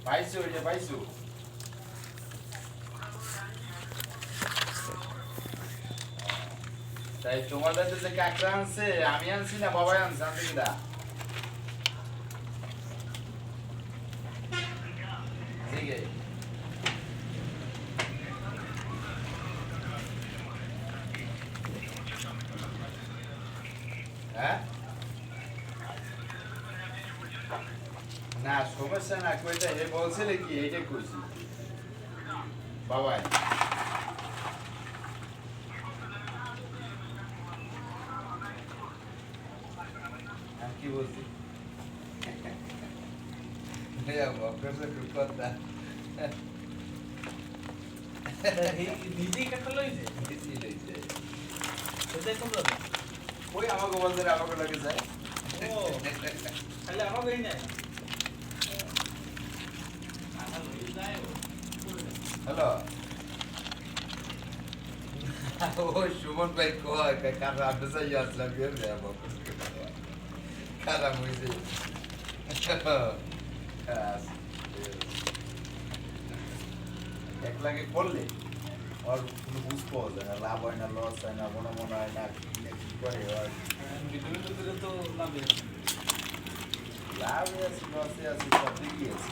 পাইছো ওই যে পাইছো। তাই তোমাদের যে কাকড়া আনছে আমি আনছি না বাবাই আনছে আনছে কিনা ঠিক আছে। হ্যাঁ না সমস্যা না কইটা হে বলছিলে কি এইটা কইছি বাবাই আমি কি বলছি কথা নিজেই কাটা লইছে সেটাই তোমরা ওই আমাকে বলতে আমাকে লাগে যায় ও খালি আমাকেই নাই হ্যালো ও সুমন ভাই কয় কারণ আপনি যাই আসলাম বিয়ে দেব খারাপ হয়েছে এক লাগে করলে আর কোনো বুঝ পাওয়া যায় না লাভ হয় না লস হয় না মনে মনে হয় না কি করে আর ভিডিও তো লাভে লাভ আছে লসে আছে সব দিকই আছে